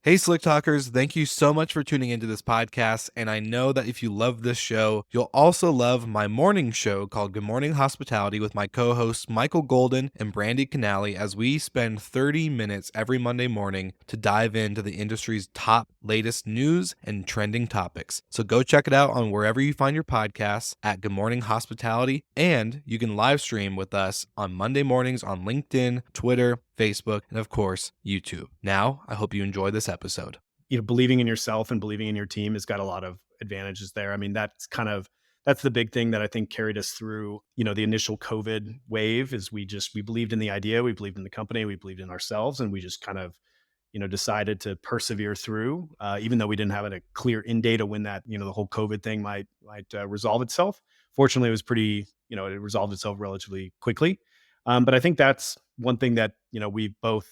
Hey, Slick Talkers, thank you so much for tuning into this podcast. And I know that if you love this show, you'll also love my morning show called Good Morning Hospitality with my co hosts Michael Golden and Brandy Canali, as we spend 30 minutes every Monday morning to dive into the industry's top latest news and trending topics. So go check it out on wherever you find your podcasts at Good Morning Hospitality. And you can live stream with us on Monday mornings on LinkedIn, Twitter, Facebook, and of course, YouTube. Now, I hope you enjoy this episode. Believing in yourself and believing in your team has got a lot of advantages there. I mean, that's the big thing that I think carried us through, the initial COVID wave is we believed in the idea, we believed in the company, we believed in ourselves, and we just kind of, decided to persevere through, even though we didn't have a clear end date of when that, the whole COVID thing might resolve itself. Fortunately, it was it resolved itself relatively quickly. But I think that's one thing that, we both,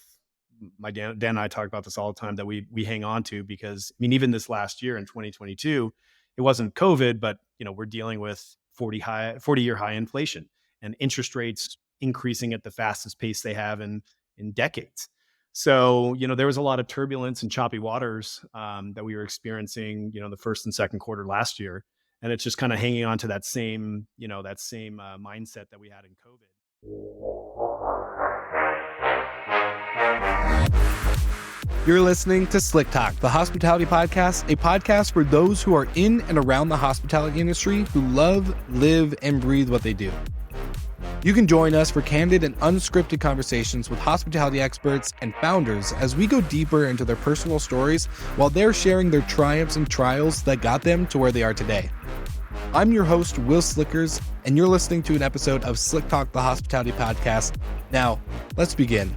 Dan and I talk about this all the time, that we hang on to, because I mean, even this last year in 2022, it wasn't COVID, but we're dealing with 40-year high inflation and interest rates increasing at the fastest pace they have in decades. So, there was a lot of turbulence and choppy waters that we were experiencing, the first and second quarter last year. And it's just kind of hanging on to that same mindset that we had in COVID. You're listening to Slick Talk, the hospitality podcast, a podcast for those who are in and around the hospitality industry who love, live, and breathe what they do. You can join us for candid and unscripted conversations with hospitality experts and founders as we go deeper into their personal stories while they're sharing their triumphs and trials that got them to where they are today. I'm your host, Wil Slickers, and you're listening to an episode of Slick Talk, the hospitality podcast. Now, let's begin.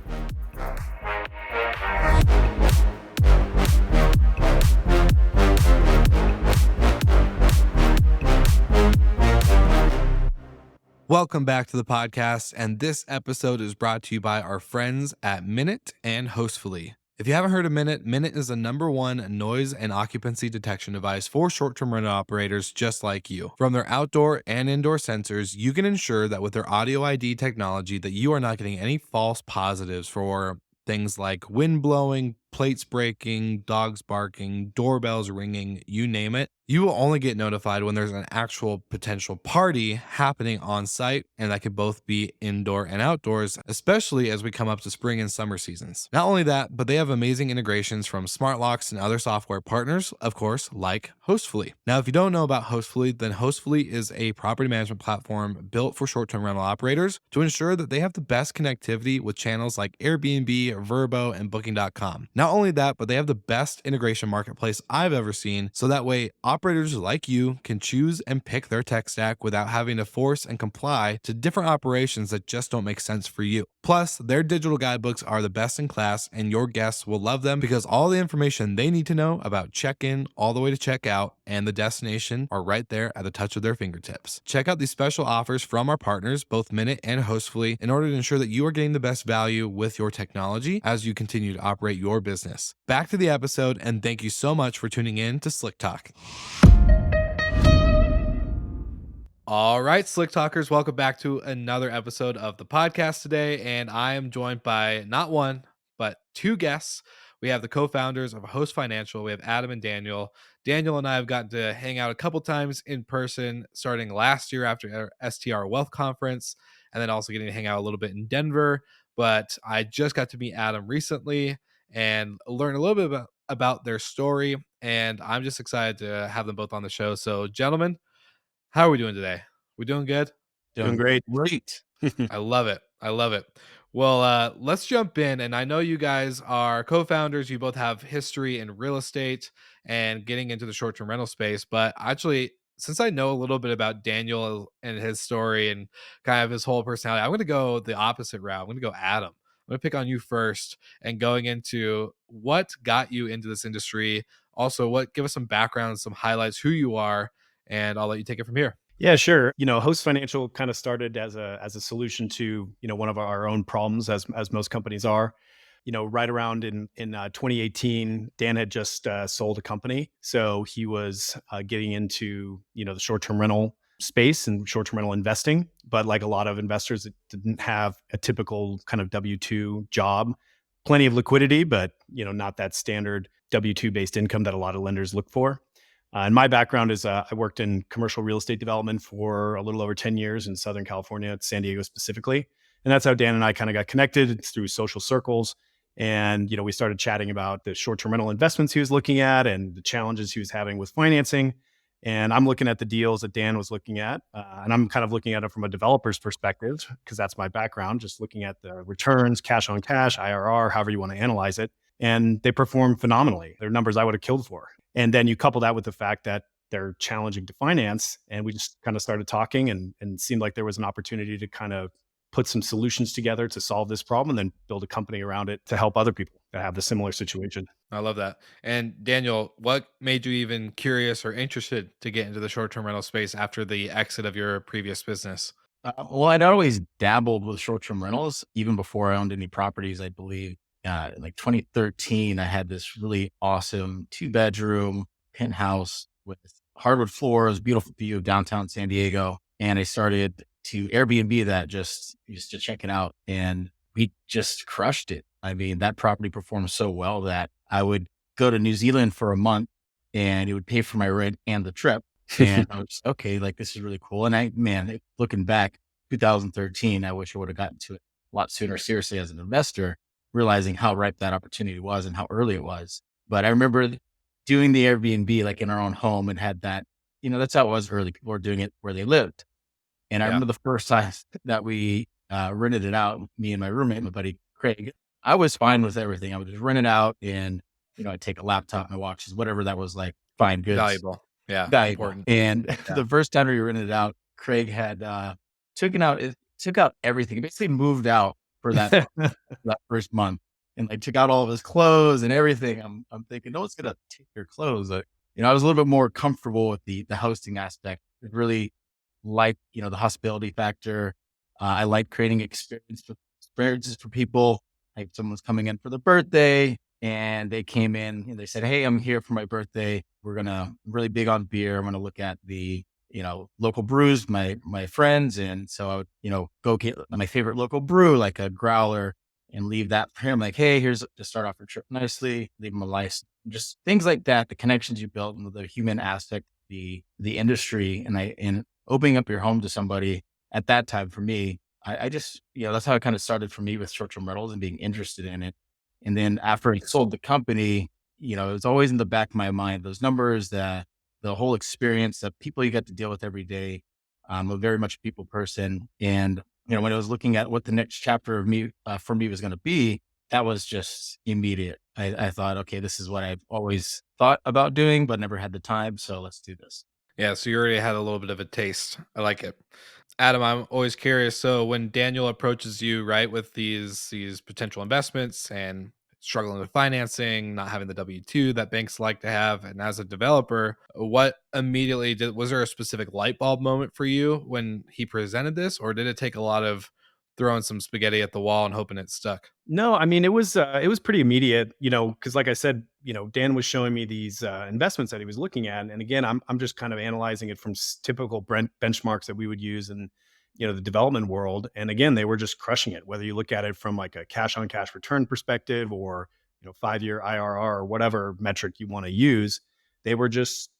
Welcome back to the podcast, and this episode is brought to you by our friends at Minute and HostFully. If you haven't heard of Minute, Minute is the #1 noise and occupancy detection device for short-term rental operators just like you. From their outdoor and indoor sensors, you can ensure that with their audio ID technology that you are not getting any false positives for things like wind blowing, plates breaking, dogs barking, doorbells ringing, you name it. You will only get notified when there's an actual potential party happening on site, and that could both be indoor and outdoors, especially as we come up to spring and summer seasons. Not only that, but they have amazing integrations from smart locks and other software partners, of course, like HostFully. Now, if you don't know about HostFully, then HostFully is a property management platform built for short-term rental operators to ensure that they have the best connectivity with channels like Airbnb, Vrbo, and Booking.com. Not only that, but they have the best integration marketplace I've ever seen, so that way operators like you can choose and pick their tech stack without having to force and comply to different operations that just don't make sense for you. Plus, their digital guidebooks are the best in class, and your guests will love them because all the information they need to know about check-in all the way to check-out and the destination are right there at the touch of their fingertips. Check out these special offers from our partners, both Minute and HostFully, in order to ensure that you are getting the best value with your technology as you continue to operate your business. Back to the episode, and thank you so much for tuning in to Slick Talk. All right, Slick Talkers, welcome back to another episode of the podcast today, and I am joined by not one, but two guests. We have the co-founders of HostFinancial. We have Adam and Daniel. Daniel and I have gotten to hang out a couple times in person starting last year after our STR Wealth Conference, and then also getting to hang out a little bit in Denver. But I just got to meet Adam recently and learn a little bit about their story, and I'm just excited to have them both on the show. So, gentlemen, how are we doing today? We doing good? Doing great. Great. I love it. I love it. Well, let's jump in. And I know you guys are co-founders. You both have history in real estate and getting into the short-term rental space. But actually, since I know a little bit about Daniel and his story and kind of his whole personality, I'm going to go the opposite route. I'm going to go Adam. I'm going to pick on you first and going into what got you into this industry. Also, give us some background, some highlights, who you are, and I'll let you take it from here. Yeah, sure. HostFinancial kind of started as a solution to, one of our own problems, as most companies are. Right around in 2018, Dan had just sold a company, so he was getting into the short-term rental space and short-term rental investing. But like a lot of investors, it didn't have a typical kind of W-2 job. Plenty of liquidity, but not that standard W-2 based income that a lot of lenders look for. And my background is I worked in commercial real estate development for a little over 10 years in Southern California, San Diego specifically. And that's how Dan and I kind of got connected through social circles. And, we started chatting about the short-term rental investments he was looking at and the challenges he was having with financing. And I'm looking at the deals that Dan was looking at. And I'm kind of looking at it from a developer's perspective because that's my background, just looking at the returns, cash on cash, IRR, however you want to analyze it. And they perform phenomenally. They're numbers I would have killed for. And then you couple that with the fact that they're challenging to finance. And we just kind of started talking and seemed like there was an opportunity to kind of put some solutions together to solve this problem and then build a company around it to help other people that have the similar situation. I love that. And Daniel, what made you even curious or interested to get into the short-term rental space after the exit of your previous business? Well, I'd always dabbled with short-term rentals even before I owned any properties. I believe, like 2013, I had this really awesome 2-bedroom penthouse with hardwood floors, beautiful view of downtown San Diego, and I started to Airbnb that just to check it out, and we just crushed it. I mean, that property performed so well that I would go to New Zealand for a month, and it would pay for my rent and the trip. And I was okay, like this is really cool. And looking back, 2013, I wish I would have gotten to it a lot sooner, seriously, as an investor, realizing how ripe that opportunity was and how early it was. But I remember doing the Airbnb like in our own home and had that, that's how it was early. People were doing it where they lived. And I Yeah. remember the first time that we rented it out, me and my roommate, my buddy Craig, I was fine with everything. I would just rent it out and, I'd take a laptop, my watches, whatever that was like, fine goods Valuable. Yeah. valuable. Important. And Yeah. the first time we rented it out, Craig had took out everything. He basically moved out for that first month and like took out all of his clothes and everything. I'm thinking, no one's gonna take your clothes. I was a little bit more comfortable with the hosting aspect. I really like, the hospitality factor. I like creating experiences for people. Like someone's coming in for the birthday and they came in and they said, "Hey, I'm here for my birthday. Really big on beer. I'm gonna look at the, local brews, my friends." And so I would, go get my favorite local brew, like a growler, and leave that for him. Like, "Hey, here's to start off your trip nicely." Leave him a license, just things like that. The connections you build, and the human aspect, the industry, and opening up your home to somebody at that time for me. I just, that's how it kind of started for me with short-term rentals and being interested in it. And then after I sold the company, it was always in the back of my mind, those numbers, the whole experience, the people you get to deal with every day. I'm a very much people person. And, when I was looking at what the next chapter of me, for me was going to be, that was just immediate. I thought, okay, this is what I've always thought about doing, but never had the time. So let's do this. Yeah, so you already had a little bit of a taste. I like it. Adam, I'm always curious. So when Daniel approaches you, right, with these potential investments and struggling with financing, not having the W-2 that banks like to have, and as a developer, what immediately did was there a specific light bulb moment for you when he presented this, or did it take a lot of throwing some spaghetti at the wall and hoping it stuck? No, I mean it was pretty immediate, because like I said, Dan was showing me these investments that he was looking at, and again, I'm just kind of analyzing it from typical benchmarks that we would use in the development world, and again, they were just crushing it. Whether you look at it from like a cash on cash return perspective or 5-year IRR or whatever metric you want to use, they were just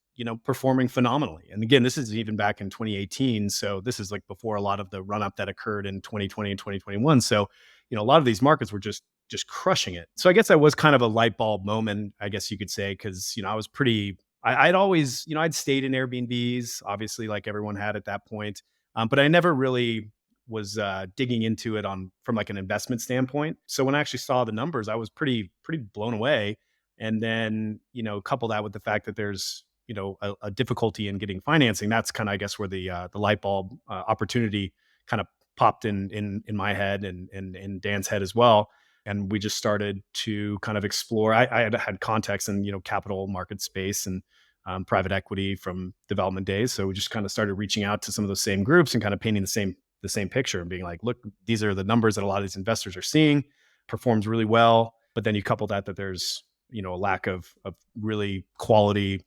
performing phenomenally. And again, this is even back in 2018, so this is like before a lot of the run up that occurred in 2020 and 2021. So a lot of these markets were just crushing it. So I guess that was kind of a light bulb moment, I guess you could say, because I was pretty. I'd always, I'd stayed in Airbnbs, obviously, like everyone had at that point, but I never really was digging into it on from like an investment standpoint. So when I actually saw the numbers, I was pretty blown away. And then couple that with the fact that there's a difficulty in getting financing. That's kind of, I guess, where the light bulb opportunity kind of popped in my head and in Dan's head as well. And we just started to kind of explore. I had contacts in capital market space and private equity from development days, so we just kind of started reaching out to some of those same groups and kind of painting the same picture and being like, look, these are the numbers that a lot of these investors are seeing. Performs really well, but then you couple that there's a lack of really quality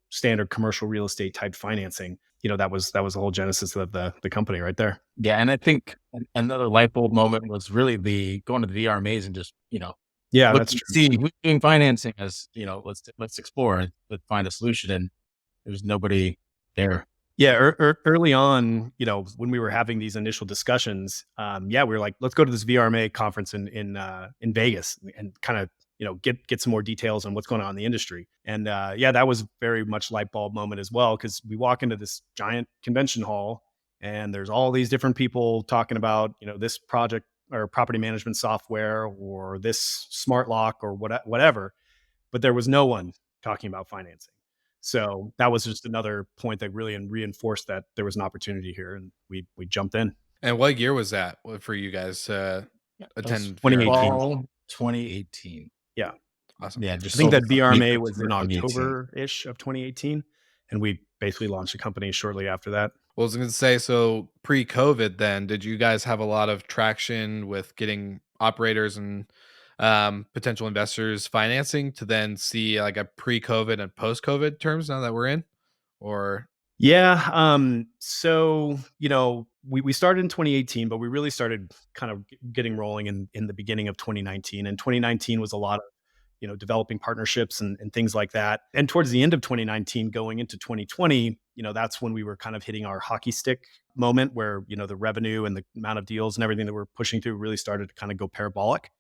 standard commercial real estate type financing. That was the whole genesis of the company right there. Yeah. And I think another light bulb moment was really the going to the VR maze and just, Yeah, look that's and true. see who's doing financing as, let's explore, let's find a solution. And there was nobody there. Yeah, early on, when we were having these initial discussions, yeah, we were like, let's go to this VRMA conference in Vegas and kind of get some more details on what's going on in the industry. And yeah, that was very much light bulb moment as well, because we walk into this giant convention hall and there's all these different people talking about this project or property management software or this smart lock or whatever, but there was no one talking about financing. So that was just another point that really reinforced that there was an opportunity here, and we jumped in. And what year was that for you guys to Yeah, that was attend VRMA? 2018. fall 2018. Yeah, Awesome. Yeah, just I think sold the that company VRMA was September in 2018. October ish of 2018, and we basically launched the company shortly after that. Well, I was going to say, so pre-COVID, then did you guys have a lot of traction with getting operators and potential investors financing to then see like a pre-COVID and post-COVID terms now that we're in? Or Yeah. So, we started in 2018, but we really started kind of getting rolling in the beginning of 2019. And 2019 was a lot of, developing partnerships and things like that. And towards the end of 2019, going into 2020, that's when we were kind of hitting our hockey stick moment where, the revenue and the amount of deals and everything that we're pushing through really started to kind of go parabolic.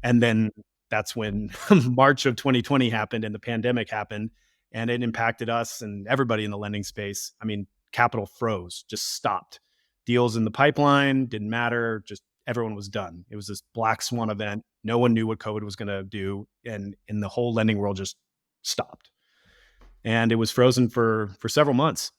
And then that's when March of 2020 happened and the pandemic happened, and it impacted us and everybody in the lending space. I mean, capital froze, just stopped. Deals in the pipeline didn't matter, just everyone was done. It was this black swan event. No one knew what COVID was going to do, and in the whole lending world just stopped. And it was frozen for several months.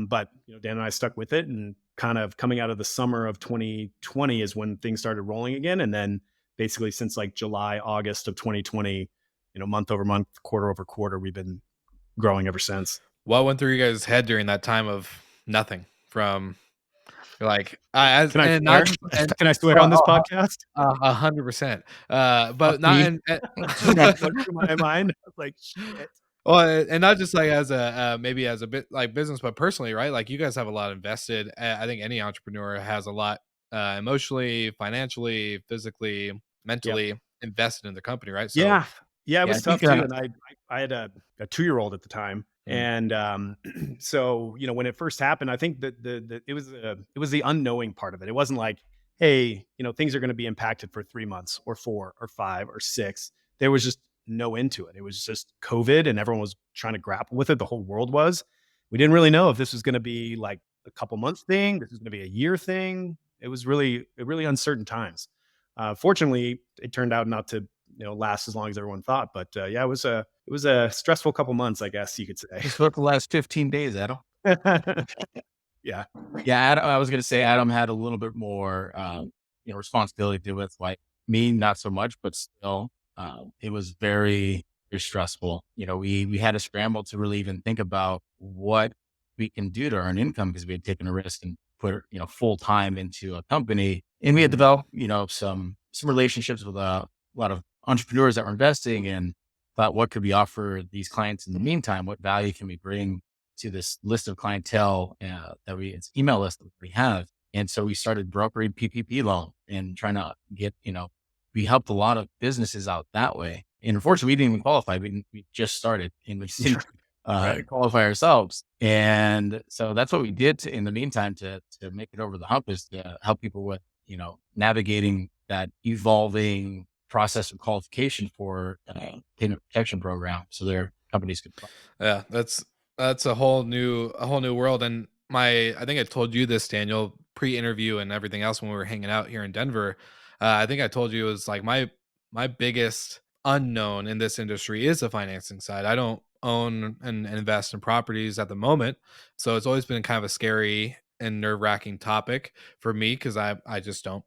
But Dan and I stuck with it, and kind of coming out of the summer of 2020 is when things started rolling again. And then basically since like July, August of 2020, month over month, quarter over quarter, we've been growing ever since. what went through you guys' head during that time of nothing from like as Can I and not swear? just and Can I swear on this podcast? 100%, Fuck but not me. and That went through my mind. I was like, shit. well, and not just like as a maybe as a bit like business, but personally, right? Like you guys have a lot invested. I think any entrepreneur has a lot emotionally, financially, physically, Yep. mentally invested in the company, right? So Yeah. Yeah, it Yeah, I was tough think too. And I had a 2-year-old at the time. mm, And so, when it first happened, I think that it was the unknowing part of it. It wasn't like, hey, things are going to be impacted for 3 months or 4 or 5 or 6. There was just no into it. It was just COVID and everyone was trying to grapple with it. The whole world was. We didn't really know if this was going to be like a couple months thing, this was going to be a year thing. It was really uncertain times. Fortunately, it turned out not to last as long as everyone thought. But yeah, it was a stressful couple months, I guess you could say. just about the last 15 days, Adam. Yeah, Yeah, Adam, I was going to say Adam had a little bit more, responsibility to do with, like me, not so much, but still, it was very, very stressful. We had to scramble to really even think about what we can do to earn income because we had taken a risk and put, full time into a company, and we had Mhm. developed, some relationships with a lot of entrepreneurs that were investing, and thought, what could we offer these clients in the meantime? What value can we bring to this list of clientele it's email list that we have. And so we started brokering PPP loan and trying to get, we helped a lot of businesses out that way. And unfortunately, we didn't even qualify. We just started and we didn't Right. qualify ourselves. And so that's what we did in the meantime to make it over the hump, is to help people with, navigating that evolving process of qualification for payment protection program. So their companies could. yeah, that's a whole new world. And I think I told you this, Daniel, pre-interview and everything else when we were hanging out here in Denver. I think I told you it was like my biggest unknown in this industry is the financing side. I don't own and invest in properties at the moment, so it's always been kind of a scary and nerve-wracking topic for me because I just don't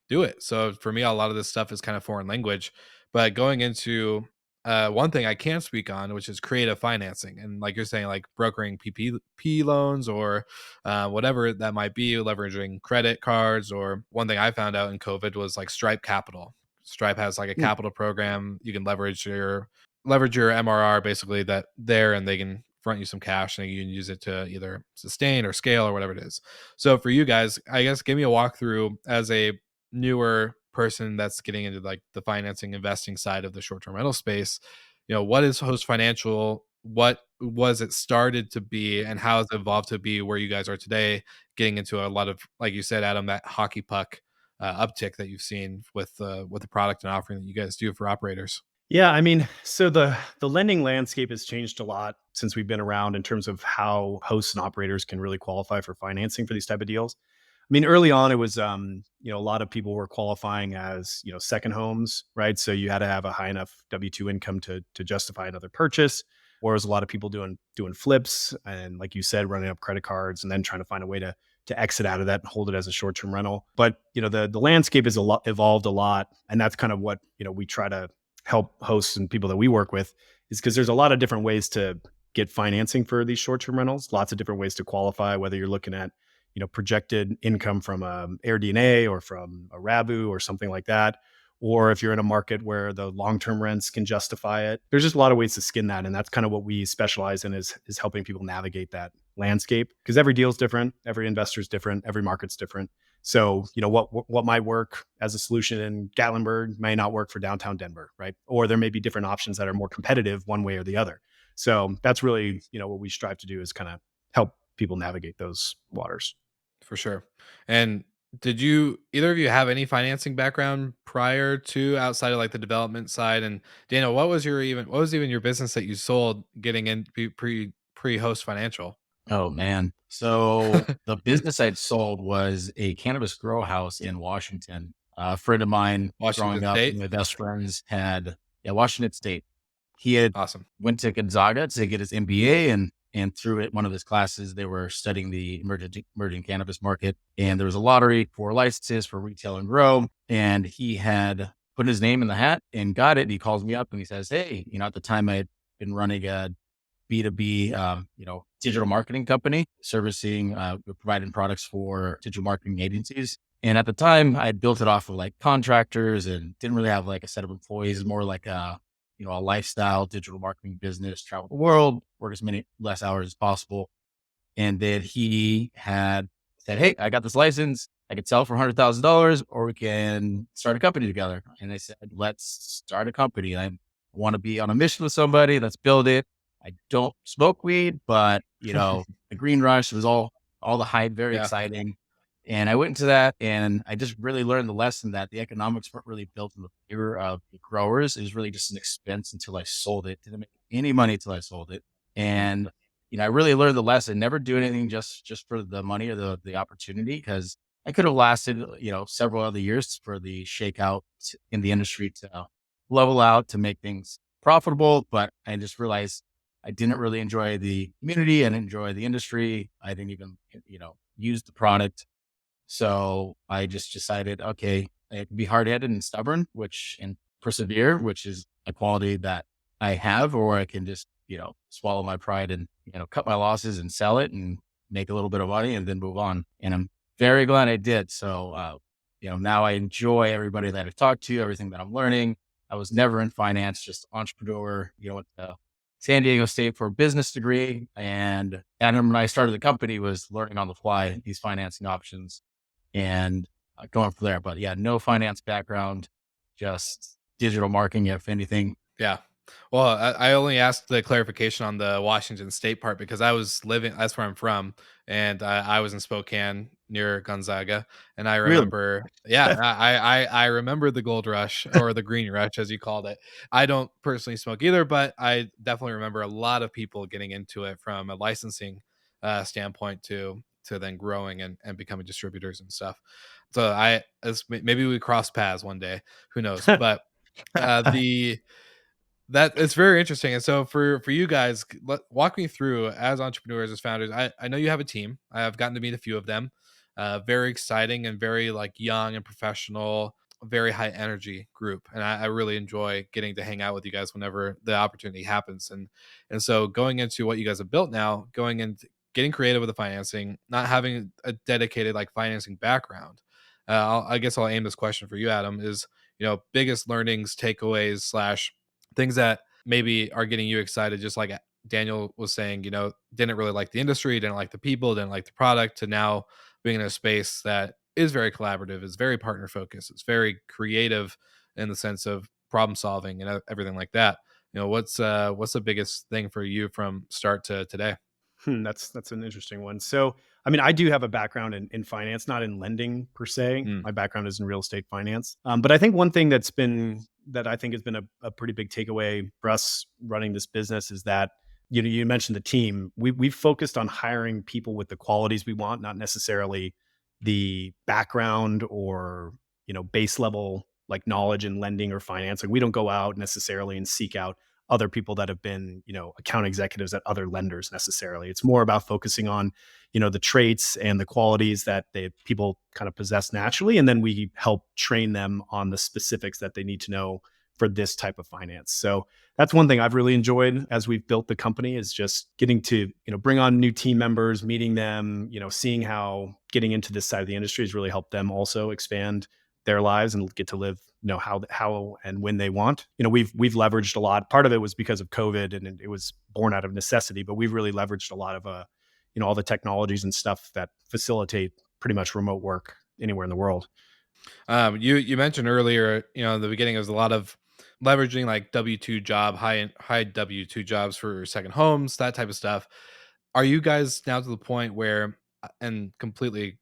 do it. So for me, a lot of this stuff is kind of foreign language. But going into one thing I can speak on, which is creative financing, and like you're saying, like brokering PPP loans or whatever that might be, leveraging credit cards. Or one thing I found out in COVID was like Stripe Capital. Stripe has like a Mm. capital program. You can leverage your MRR basically that there, and they can front you some cash, and you can use it to either sustain or scale or whatever it is. So for you guys, I guess give me a walkthrough as a newer person that's getting into like the financing investing side of the short-term rental space, what is Host Financial? What was it started to be, and how has it evolved to be where you guys are today, getting into a lot of, like you said, Adam, that hockey puck uptick that you've seen with the product and offering that you guys do for operators? Yeah, I mean, so the lending landscape has changed a lot since we've been around in terms of how hosts and operators can really qualify for financing for these type of deals. I mean, early on, it was, a lot of people were qualifying as, second homes, right? So you had to have a high enough W-2 income to justify another purchase. Whereas a lot of people doing flips and, like you said, running up credit cards and then trying to find a way to exit out of that and hold it as a short term rental. But the landscape has evolved a lot, and that's kind of what we try to help hosts and people that we work with, is because there's a lot of different ways to get financing for these short term rentals. Lots of different ways to qualify, whether you're looking at projected income from AirDNA or from a Rabu or something like that. Or if you're in a market where the long-term rents can justify it, there's just a lot of ways to skin that. And that's kind of what we specialize in, is helping people navigate that landscape, because every deal is different. Every investor is different. Every market's different. So, what might work as a solution in Gatlinburg may not work for downtown Denver, right? Or there may be different options that are more competitive one way or the other. So that's really, what we strive to do, is kind of help people navigate those waters. For sure. And did you either of you have any financing background prior to, outside of like the development side? And Daniel, what was even your business that you sold getting in pre Host Financial? Oh man. So the business I'd sold was a cannabis grow house in Washington. A friend of mine Washington growing up, State. my best friends had, yeah, Washington State. He had Awesome. went to Gonzaga to get his MBA, and through it, one of his classes, they were studying the emerging cannabis market. And there was a lottery for licenses for retail and grow. And he had put his name in the hat and got it. And he calls me up and he says, "Hey, at the time I had been running a B2B, digital marketing company, servicing, providing products for digital marketing agencies. And at the time, I had built it off of like contractors and didn't really have like a set of employees, more like a lifestyle digital marketing business, travel the world, work as many less hours as possible." And then he had said, "Hey, I got this license. I could sell for $100,000, or we can start a company together." And I said, "Let's start a company. I want to be on a mission with somebody. Let's build it. I don't smoke weed, but the green rush was all the hype, very Yeah. exciting." And I went into that, and I just really learned the lesson that the economics weren't really built in the favor of the growers. It was really just an expense until I sold it. Didn't make any money until I sold it. And I really learned the lesson: never do anything just for the money or the opportunity, because I could have lasted, several other years for the shakeout in the industry to level out, to make things profitable. But I just realized I didn't really enjoy the community. I didn't enjoy the industry. I didn't even, use the product. So I just decided, okay, I can be hard headed and stubborn, and persevere, which is a quality that I have, or I can just, swallow my pride and, cut my losses and sell it and make a little bit of money and then move on. And I'm very glad I did. So, now I enjoy everybody that I've talked to, everything that I'm learning. I was never in finance, just entrepreneur, went to San Diego State for a business degree. And Adam and I started the company was learning on the fly these financing options and going from there. But yeah, no finance background, just digital marketing, if anything. Yeah. Well, I only asked the clarification on the Washington State part because I was living, that's where I'm from. And I was in Spokane near Gonzaga. And I Really? remember, yeah, I remember the gold rush, or the green rush, as you called it. I don't personally smoke either, but I definitely remember a lot of people getting into it from a licensing standpoint to then growing and becoming distributors and stuff. So maybe we cross paths one day, who knows? But the that it's very interesting. And so for you guys, walk me through, as entrepreneurs, as founders. I know you have a team. I have gotten to meet a few of them. Very exciting and very like young and professional, very high energy group. And I really enjoy getting to hang out with you guys whenever the opportunity happens. And so going into what you guys have built now, going into getting creative with the financing, not having a dedicated like financing background. I guess I'll aim this question for you, Adam, is biggest learnings, takeaways, slash things that maybe are getting you excited, just like Daniel was saying, didn't really like the industry, didn't like the people, didn't like the product, to now being in a space that is very collaborative, is very partner focused, it's very creative in the sense of problem solving and everything like that. What's the biggest thing for you from start to today? That's an interesting one. So, I mean, I do have a background in finance, not in lending per se. Mm. My background is in real estate finance. But I think one thing that I think has been a pretty big takeaway for us running this business is that, you mentioned the team. We've focused on hiring people with the qualities we want, not necessarily the background or base level like knowledge in lending or finance. Like we don't go out necessarily and seek out other people that have been, account executives at other lenders necessarily. It's more about focusing on, the traits and the qualities that they people kind of possess naturally. And then we help train them on the specifics that they need to know for this type of finance. So that's one thing I've really enjoyed as we've built the company is just getting to, bring on new team members, meeting them, seeing how getting into this side of the industry has really helped them also expand their lives and get to live how and when they want. We've leveraged a lot. Part of it was because of COVID and it was born out of necessity, but we've really leveraged a lot of all the technologies and stuff that facilitate pretty much remote work anywhere in the world. You mentioned earlier, in the beginning, there's a lot of leveraging like high W2 jobs for second homes, that type of stuff. Are you guys now to the point where, and completely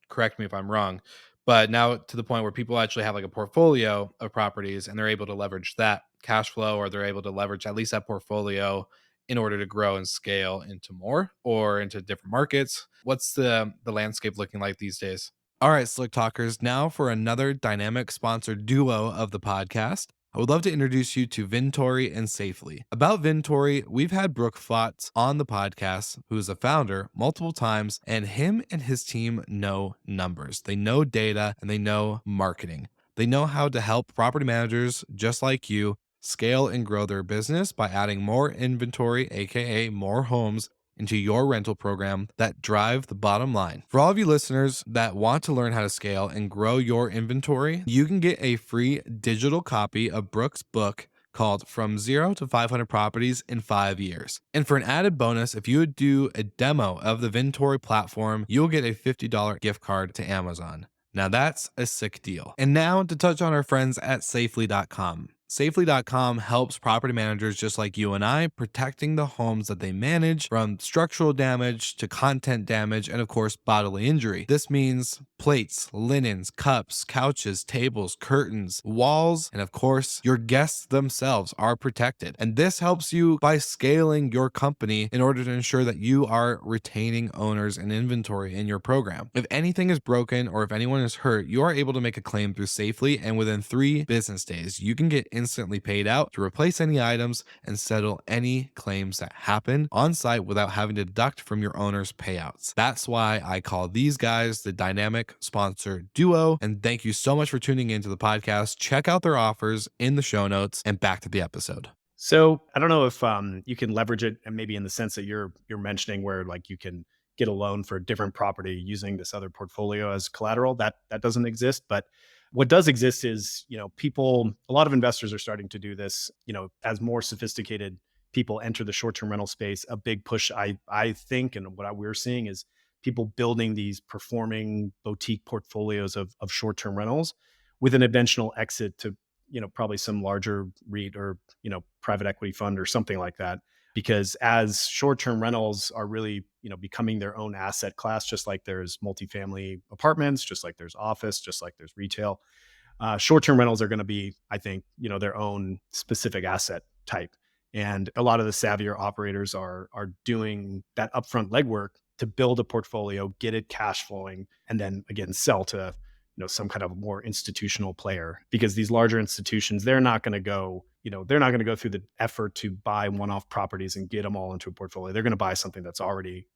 correct me if I'm wrong, but now to the point where people actually have like a portfolio of properties and they're able to leverage that cash flow, or they're able to leverage at least that portfolio in order to grow and scale into more or into different markets? What's the landscape looking like these days? All right, Slick Talkers, now for another dynamic sponsored duo of the podcast. I would love to introduce you to Vintori and Safely. About Vintori, we've had Brooke Fotz on the podcast, who is a founder, multiple times, and him and his team know numbers. They know data and they know marketing. They know how to help property managers just like you scale and grow their business by adding more inventory, aka more homes, into your rental program that drive the bottom line. For all of you listeners that want to learn how to scale and grow your inventory, you can get a free digital copy of Brooke's book called From Zero to 500 Properties in 5 Years. And for an added bonus, if you would do a demo of the Vintori platform, you'll get a $50 gift card to Amazon. Now that's a sick deal. And now to touch on our friends at safely.com. Safely.com helps property managers just like you and I protecting the homes that they manage from structural damage to content damage and, of course, bodily injury. This means plates, linens, cups, couches, tables, curtains, walls, and, of course, your guests themselves are protected. And this helps you by scaling your company in order to ensure that you are retaining owners and inventory in your program. If anything is broken or if anyone is hurt, you are able to make a claim through Safely, and within 3 business days, you can get instantly paid out to replace any items and settle any claims that happen on site without having to deduct from your owner's payouts. That's why I call these guys the dynamic sponsor duo. And thank you so much for tuning into the podcast. Check out their offers in the show notes, and back to the episode. So I don't know if you can leverage it, and maybe in the sense that you're mentioning, where like you can get a loan for a different property using this other portfolio as collateral. That doesn't exist, but what does exist is, a lot of investors are starting to do this. As more sophisticated people enter the short term rental space, a big push I think, and we're seeing is people building these performing boutique portfolios of short term rentals with an eventual exit to probably some larger REIT or private equity fund or something like that. Because as short-term rentals are really becoming their own asset class, just like there's multifamily apartments, just like there's office, just like there's retail, short-term rentals are going to be, I think, their own specific asset type. And a lot of the savvier operators are doing that upfront legwork to build a portfolio, get it cash flowing, and then again sell to some kind of more institutional player. Because these larger institutions, they're not going to go through the effort to buy one-off properties and get them all into a portfolio. They're going to buy something that's already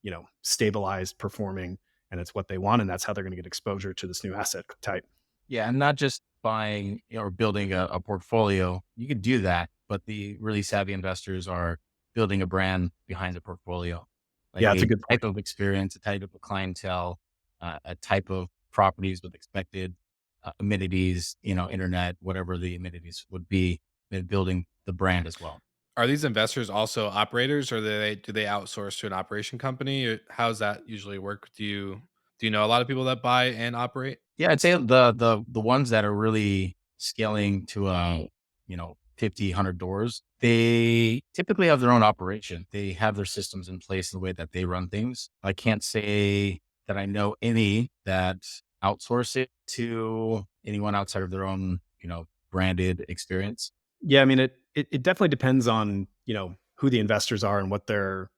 stabilized, performing, and it's what they want, and that's how they're going to get exposure to this new asset type. Yeah, and not just buying or building a portfolio. You could do that, but the really savvy investors are building a brand behind the portfolio, like Yeah, that's a a good point. type of experience, a type of clientele, a type of properties with expected amenities, internet, whatever the amenities would be, and building the brand as well. Are these investors also operators, or do they outsource to an operation company? Or how does that usually work? Do you know a lot of people that buy and operate? Yeah, I'd say the ones that are really scaling to 50, 100 doors, they typically have their own operation. They have their systems in place in the way that they run things. I can't say that I know any that outsource it to anyone outside of their own, branded experience. Yeah, I mean, it definitely depends on, who the investors are and what their,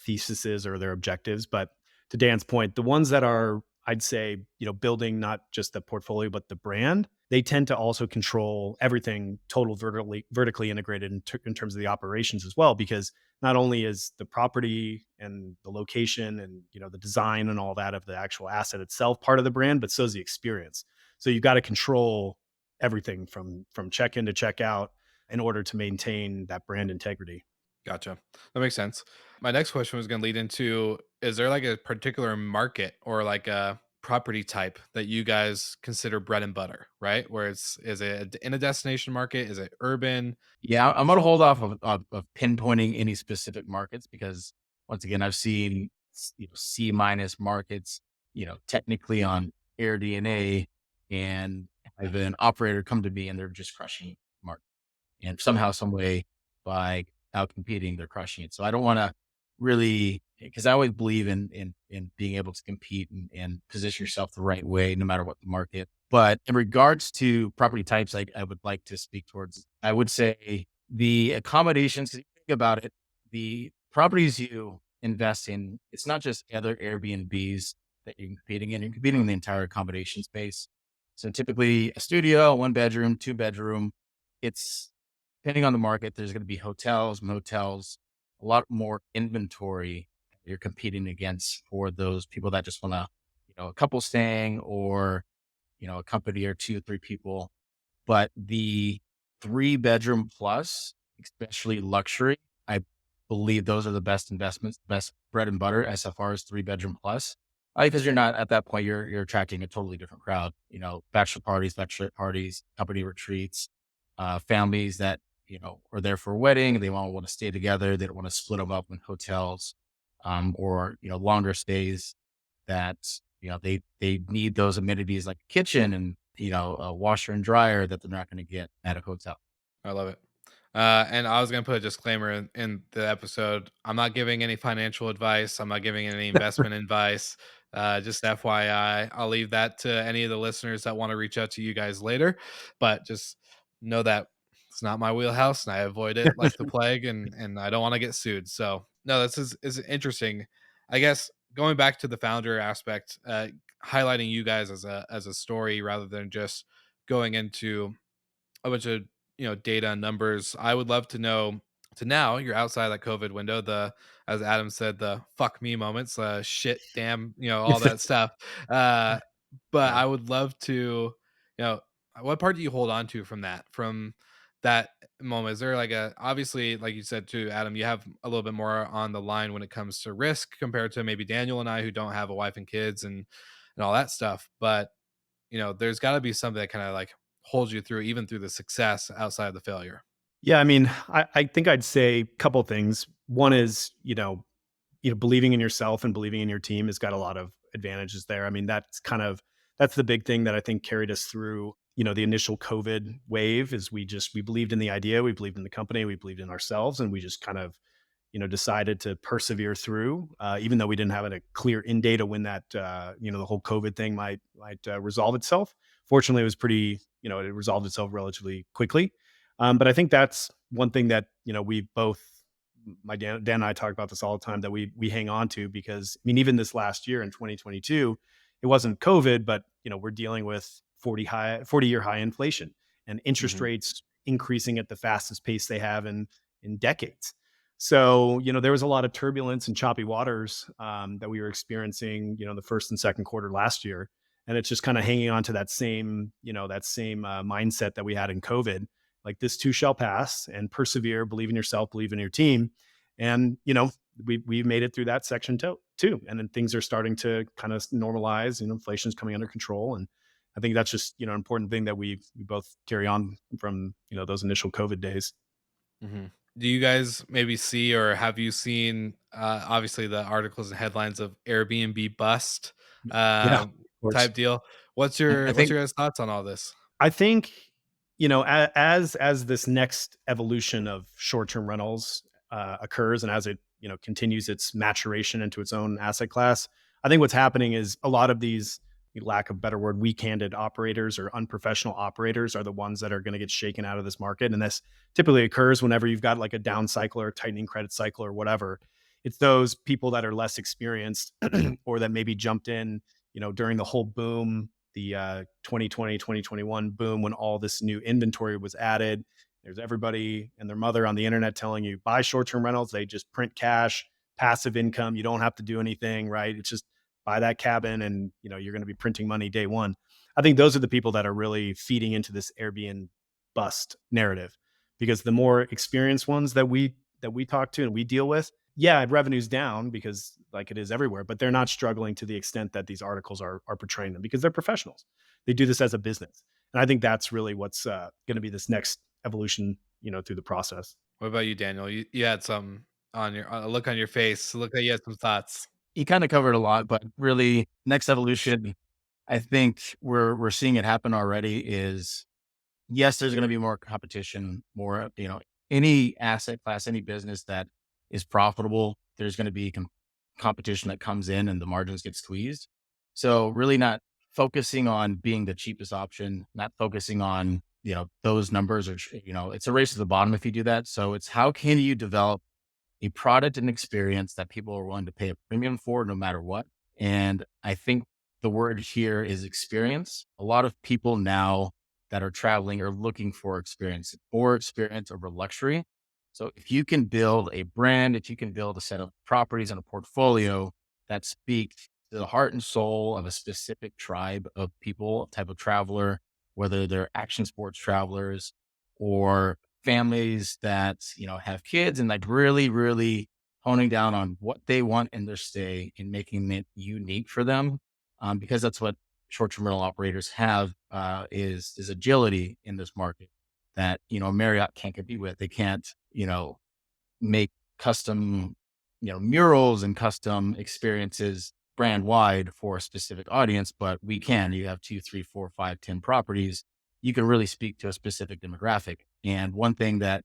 thesis is or their objectives. But to Dan's point, the ones that are, I'd say, building not just the portfolio but the brand, they tend to also control everything total vertically integrated in terms of the operations as well, because not only is the property and the location and, the design and all that of the actual asset itself part of the brand, but so is the experience. So you've got to control everything from check in to check out in order to maintain that brand integrity. Gotcha. That makes sense. My next question was going to lead into, is there like a particular market or like a property type that you guys consider bread and butter, right? Where is it in a destination market? Is it urban? Yeah, I'm gonna hold off of pinpointing any specific markets because once again, I've seen C minus markets, technically on AirDNA, and I've an operator come to me and they're just crushing market, and somehow, some way, by out competing, they're crushing it. So I don't want to really, because I always believe in being able to compete and position yourself the right way, no matter what the market. But in regards to property types, I would like to speak towards, I would say the accommodations, 'cause if you think about it, the properties you invest in, it's not just other Airbnbs that you're competing in, you're competing in the entire accommodation space. So typically a studio, 1 bedroom, 2 bedroom, it's depending on the market, there's going to be hotels, motels, a lot more inventory you're competing against for those people that just want to, a couple staying or, a company or two, three people. But the 3 bedroom plus, especially luxury, I believe those are the best investments, best bread and butter SFR is 3 bedroom plus. Because you're not at that point, you're attracting a totally different crowd. Bachelor parties, bachelorette parties, company retreats, families that are there for a wedding. They want to stay together. They don't want to split them up in hotels, or longer stays that they need those amenities like a kitchen and a washer and dryer that they're not going to get at a hotel. I love it. And I was going to put a disclaimer in the episode. I'm not giving any financial advice. I'm not giving any investment advice. Just FYI, I'll leave that to any of the listeners that want to reach out to you guys later. But just know that it's not my wheelhouse, and I avoid it like the plague, and I don't want to get sued. So no, this is interesting. I guess going back to the founder aspect, highlighting you guys as a story rather than just going into a bunch of data and numbers. I would love to know, to now you're outside that COVID window, the, as Adam said, the fuck me moments, shit, damn, all that stuff. uh but Yeah. I would love to, what part do you hold on to from that moment? Is there like a, obviously, like you said too, Adam, you have a little bit more on the line when it comes to risk compared to maybe Daniel and I, who don't have a wife and kids and all that stuff. But there's got to be something that kind of like holds you through, even through the success outside of the failure. Yeah, I mean, I think I'd say a couple things. One is, believing in yourself and believing in your team has got a lot of advantages there. I mean, that's the big thing that I think carried us through, the initial COVID wave is we believed in the idea, we believed in the company, we believed in ourselves, and we just kind of, decided to persevere through, even though we didn't have a clear end date of when that, the whole COVID thing might resolve itself. Fortunately, it was pretty, it resolved itself relatively quickly. But I think that's one thing that we both, Dan and I talk about this all the time, that we hang on to, because I mean, even this last year in 2022, it wasn't COVID, but we're dealing with 40-year high inflation and interest Mhm. rates increasing at the fastest pace they have in decades. So, there was a lot of turbulence and choppy waters, that we were experiencing, the first and second quarter last year. And it's just kind of hanging on to that same mindset that we had in COVID. Like, this too shall pass, and persevere, believe in yourself, believe in your team. And, we've made it through that section too. And then things are starting to kind of normalize, inflation's coming under control. And I think that's just, an important thing that we both carry on from, those initial COVID days. Mhm. Do you guys maybe see, or have you seen, obviously the articles and headlines of Airbnb bust, Yeah, of uh, course. type deal? I What's think your guys' thoughts on all this? I think, as this next evolution of short-term rentals occurs, and as it continues its maturation into its own asset class, I think what's happening is a lot of these, lack of a better word, weak-handed operators or unprofessional operators are the ones that are going to get shaken out of this market. And this typically occurs whenever you've got like a down cycle or a tightening credit cycle or whatever. It's those people that are less experienced or that maybe jumped in, during the whole boom, the 2020 boom, when all this new inventory was added. There's everybody and their mother on the internet telling you buy short-term rentals. They just print cash, passive income. You don't have to do anything, right? It's just buy that cabin and you're going to be printing money day one. I think those are the people that are really feeding into this Airbnb bust narrative, because the more experienced ones that we talk to and we deal with, yeah, revenue's down because like it is everywhere, but they're not struggling to the extent that these articles are portraying them, because they're professionals. They do this as a business. And I think that's really what's going to be this next evolution, through the process. What about you, Daniel? You had some on your a look on your face. Look like you had some thoughts. you kind of covered a lot, but really next evolution, I think we're seeing it happen already is yes, there's going to be more competition, more, any asset class, any business that is profitable, there's going to be competition that comes in and the margins get squeezed. So really not focusing on being the cheapest option, not focusing on, those numbers are, it's a race to the bottom if you do that. So it's how can you develop a product and experience that people are willing to pay a premium for no matter what. And I think the word here is experience. A lot of people now that are traveling are looking for experience or experience over luxury. So if you can build a brand, if you can build a set of properties and a portfolio that speak to the heart and soul of a specific tribe of people, type of traveler, whether they're action sports travelers or families that, have kids and like really, really honing down on what they want in their stay and making it unique for them. Because that's what short-term rental operators have is agility in this market that, Marriott can't compete with. They can't, make custom, murals and custom experiences brand wide for a specific audience, but we can. You have 2, 3, 4, 5, 10 properties. You can really speak to a specific demographic. And one thing that,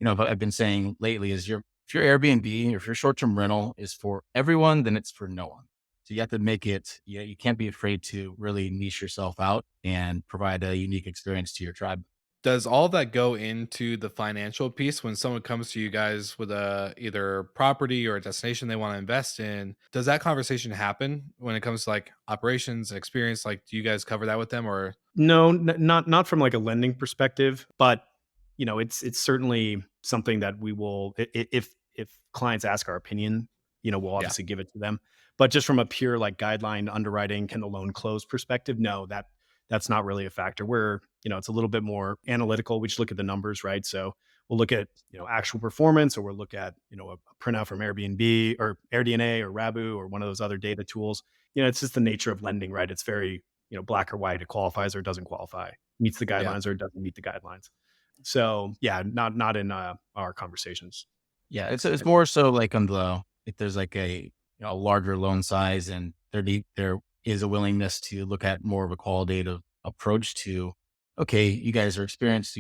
I've been saying lately is if your Airbnb or if your short-term rental is for everyone, then it's for no one. So you have to make it, you can't be afraid to really niche yourself out and provide a unique experience to your tribe. Does all that go into the financial piece when someone comes to you guys with a either property or a destination they want to invest in? Does that conversation happen when it comes to like operations and experience? Like, do you guys cover that with them or No, not from like a lending perspective, but it's certainly something that we will, if clients ask our opinion, we'll yeah? obviously give it to them. But just from a pure like guideline underwriting, can the loan close perspective, no, that's not really a factor. Where it's a little bit more analytical. We just look at the numbers, right? So we'll look at actual performance, or we'll look at a printout from Airbnb or AirDNA or Rabu or one of those other data tools. It's just the nature of lending, right? It's very black or white. It qualifies or doesn't qualify, meets the Yeah. guidelines or it doesn't meet the guidelines. So yeah, not in our conversations. Yeah, it's more so like on the if there's like a a larger loan size and there is a willingness to look at more of a qualitative approach to, okay, you guys are experienced,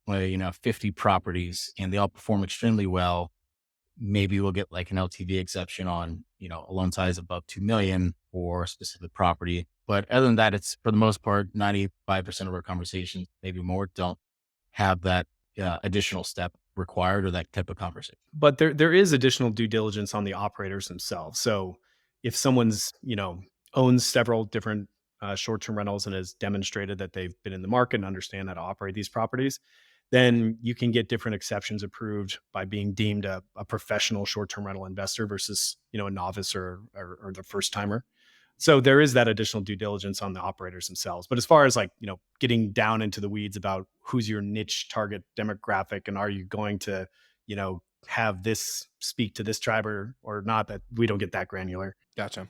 50 properties and they all perform extremely well. Maybe we'll get like an LTV exception on, a loan size above 2 million for a specific property. But other than that, it's for the most part, 95% of our conversations, maybe more, don't have that additional step required or that type of conversation. But there is additional due diligence on the operators themselves. So if someone's owns several different short-term rentals and has demonstrated that they've been in the market and understand how to operate these properties, then you can get different exceptions approved by being deemed a professional short-term rental investor versus a novice or the first timer. So there is that additional due diligence on the operators themselves. But as far as like getting down into the weeds about who's your niche target demographic and are you going to have this speak to this tribe or not, that we don't get that granular. Gotcha.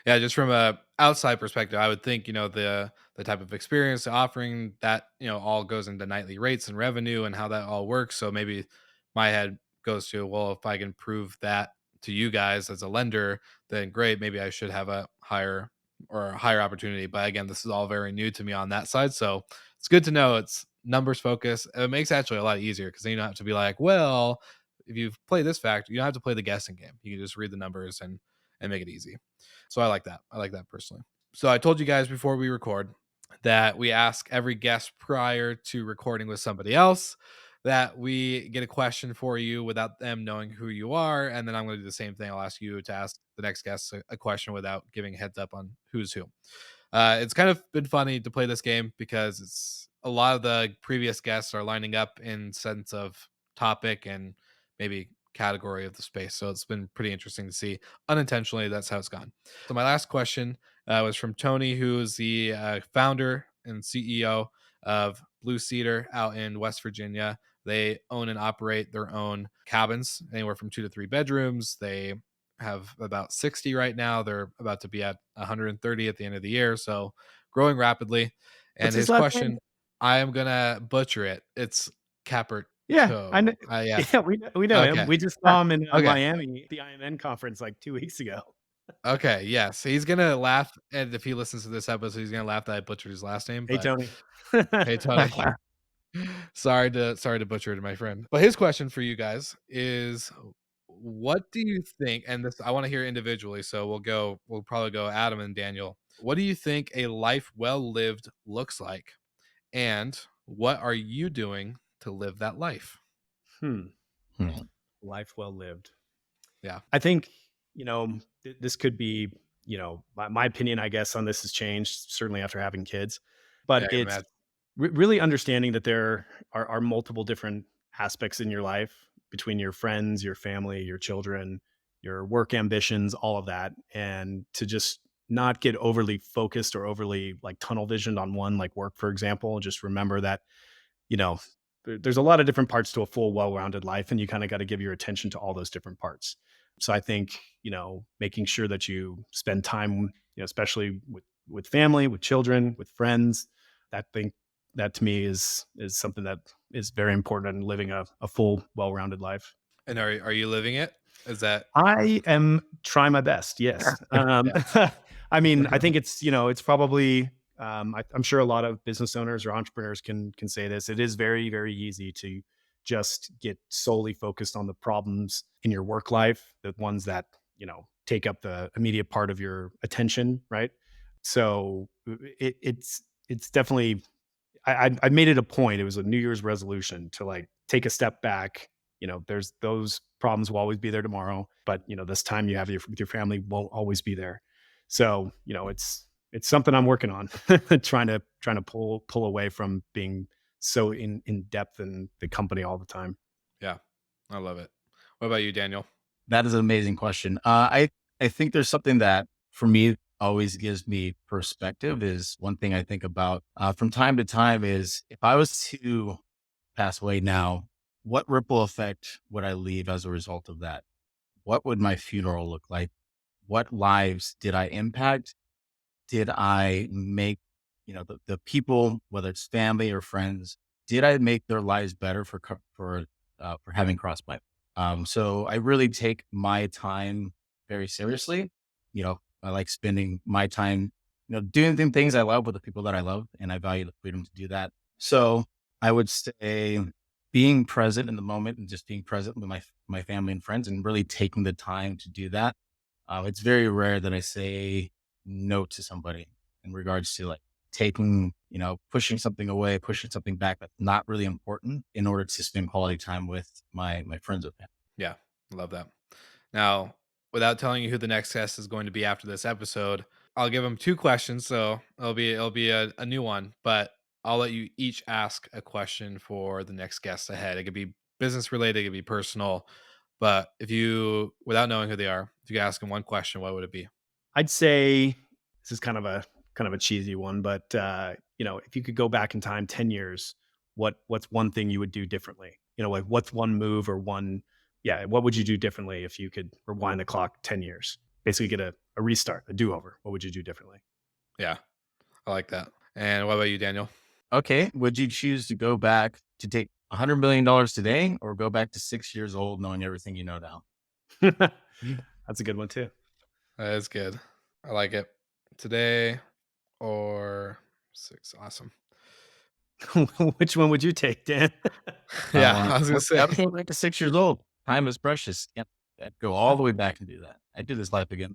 Yeah, just from a outside perspective, I would think, the type of experience, the offering that, all goes into nightly rates and revenue and how that all works. So maybe my head goes to, well, if I can prove that to you guys as a lender, then great. Maybe I should have a higher or a higher opportunity. But again, this is all very new to me on that side. So it's good to know it's numbers focus. It makes it actually a lot easier because then you don't have to be like, well, if you play this fact, you don't have to play the guessing game. You can just read the numbers and make it easy. So I like that. I like that personally. So I told you guys before we record that we ask every guest prior to recording with somebody else that we get a question for you without them knowing who you are. And then I'm going to do the same thing. I'll ask you to ask the next guest a question without giving a heads up on who's who. It's kind of been funny to play this game because it's a lot of the previous guests are lining up in sense of topic and maybe category of the space. So it's been pretty interesting to see. Unintentionally, that's how it's gone. So my last question was from Tony, who is the founder and CEO of Blue Cedar out in West Virginia. They own and operate their own cabins, anywhere from 2 to 3 bedrooms. They have about 60 right now. They're about to be at 130 at the end of the year. So growing rapidly. What's And his his last name? question, I am going to butcher it. It's Yeah, I know. Caperto. Yeah. Yeah, we know him. Okay. We just saw him in Okay. Miami at the IMN conference like 2 weeks ago. Okay. Yes. He's going to laugh. And if he listens to this episode, he's going to laugh that I butchered his last name. Hey, But Tony. hey, Tony, sorry to butcher it, my friend. But his question for you guys is, what do you think? And this I want to hear individually, so we'll probably go Adam and Daniel. What do you think a life well lived looks like? And what are you doing to live that life? Hmm. Hmm. Life well lived. Yeah. I think, this could be, my opinion, I guess, on this has changed certainly after having kids, Yeah, but I can it's imagine. really understanding that there are multiple different aspects in your life between your friends, your family, your children, your work ambitions, all of that. And to just not get overly focused or overly like tunnel visioned on one, like work, for example. Just remember that, you know, there's a lot of different parts to a full, well-rounded life, and you kind of got to give your attention to all those different parts. So I think, making sure that you spend time, especially with family, with children, with friends, that thing that to me is something that is very important in living a full, well-rounded life. And are you living it? Is that I am trying my best. Yes. yeah. I mean, I think it's probably, I'm sure a lot of business owners or entrepreneurs can say this. It is very, very easy to just get solely focused on the problems in your work life, the ones that, take up the immediate part of your attention. Right. So it's definitely, I made it a point. It was a New Year's resolution to like take a step back. There's those problems will always be there tomorrow, but this time you have with your family won't always be there. So it's something I'm working on, trying to pull away from being so in depth in the company all the time. Yeah. I love it. What about you, Daniel? That is an amazing question. I think there's something that for me always gives me perspective is one thing I think about from time to time is if I was to pass away now, what ripple effect would I leave as a result of that? What would my funeral look like? What lives did I impact? Did I make, the people, whether it's family or friends, did I make their lives better for having crossed my, so I really take my time very seriously. I like spending my time, doing the things I love with the people that I love, and I value the freedom to do that. So I would say being present in the moment and just being present with my family and friends and really taking the time to do that. It's very rare that I say no to somebody in regards to like taking, pushing something away, pushing something back that's not really important in order to spend quality time with my friends with them. Yeah. Love that. Now, without telling you who the next guest is going to be after this episode, I'll give them 2 questions, so it'll be a new one, but I'll let you each ask a question for the next guest ahead. It could be business related, it could be personal, but if you, without knowing who they are, if you could ask them one question, what would it be? I'd say this is kind of a cheesy one, but if you could go back in time 10 years, what's one thing you would do differently? Like what's one move or what would you do differently if you could rewind the clock 10 years? Basically get a restart, a do-over. What would you do differently? Yeah, I like that. And what about you, Daniel? Okay. Would you choose to go back to take $100 million today or go back to 6 years old knowing everything you know now? That's a good one too. That is good. I like it. today or 6. Awesome. Which one would you take, Dan? Yeah, I was gonna say. I became like 6 years old. Time is precious. I'd go all the way back and do that. I'd do this life again.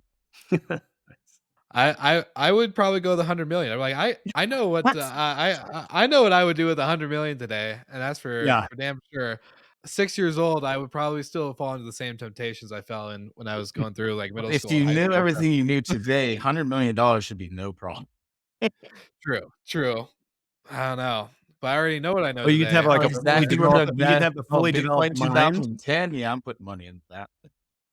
I would probably go the 100 million. I'm like, I know what I know what I would do with 100 million today, and that's Yeah. for damn sure. 6 years old, I would probably still fall into the same temptations I fell in when I was going through like middle If school, you high knew school. everything you knew today, $100 million should be no problem. True. I don't know, but I already know what I know Well, you could have today. like a fully Exactly what developed, you could have the fully developed Bitcoin mind. 2010. Yeah, I'm putting money in that.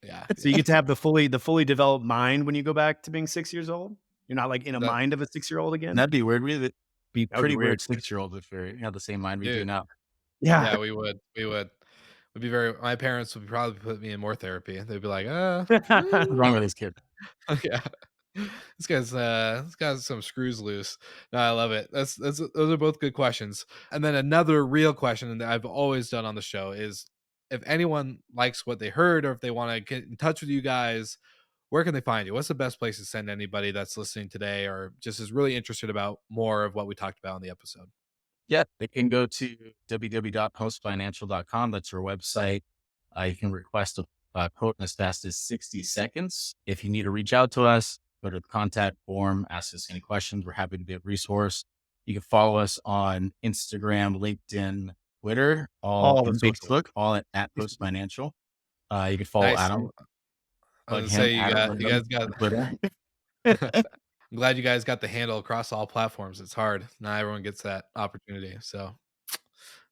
Yeah. So you get to have the fully developed mind when you go back to being 6 years old. You're not like in a That- mind of a 6-year-old again. And that'd be weird. We'd be That would be pretty weird weird. 6-year-olds if we had the same mind we do Dude. now. Yeah. Yeah, we would. Would be very. My parents would probably put me in more therapy. They'd be like, What's wrong with this kid? yeah, this guy's some screws loose. No, I love it. Those are both good questions. And then another real question that I've always done on the show is, if anyone likes what they heard, or if they want to get in touch with you guys, where can they find you? What's the best place to send anybody that's listening today, or just is really interested about more of what we talked about in the episode? Yeah, they can go to www.hostfinancial.com. That's our website. You can request a quote in as fast as 60 seconds. If you need to reach out to us, go to the contact form, ask us any questions. We're happy to be a resource. You can follow us on Instagram, LinkedIn, Twitter, all the and social. Facebook, all at HostFinancial. You can follow Nice. Adam. I was gonna say you guys got. Twitter. I'm glad you guys got the handle across all platforms. It's hard. Not everyone gets that opportunity. So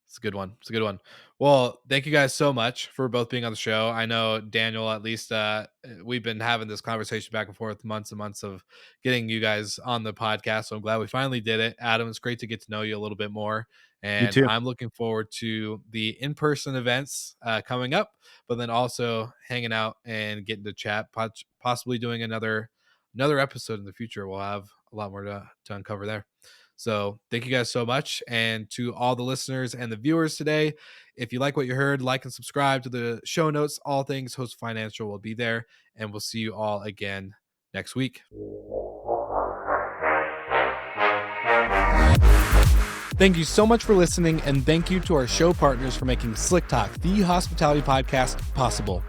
it's a good one. It's a good one. Well, thank you guys so much for both being on the show. I know Daniel, at least we've been having this conversation back and forth months and months of getting you guys on the podcast. So I'm glad we finally did it. Adam, it's great to get to know you a little bit more. And too. I'm looking forward to the in-person events coming up, but then also hanging out and getting to chat, possibly doing another episode in the future. We'll have a lot more to uncover there. So thank you guys so much. And to all the listeners and the viewers today, if you like what you heard, like and subscribe to the show notes. All things Host Financial will be there. And we'll see you all again next week. Thank you so much for listening, and thank you to our show partners for making Slick Talk, the hospitality podcast, possible.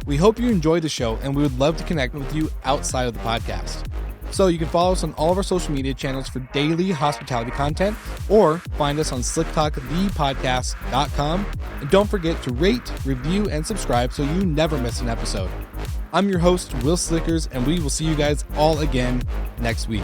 We hope you enjoyed the show, and we would love to connect with you outside of the podcast. So you can follow us on all of our social media channels for daily hospitality content, or find us on slicktalkthepodcast.com. And don't forget to rate, review, and subscribe so you never miss an episode. I'm your host, Wil Slickers, and we will see you guys all again next week.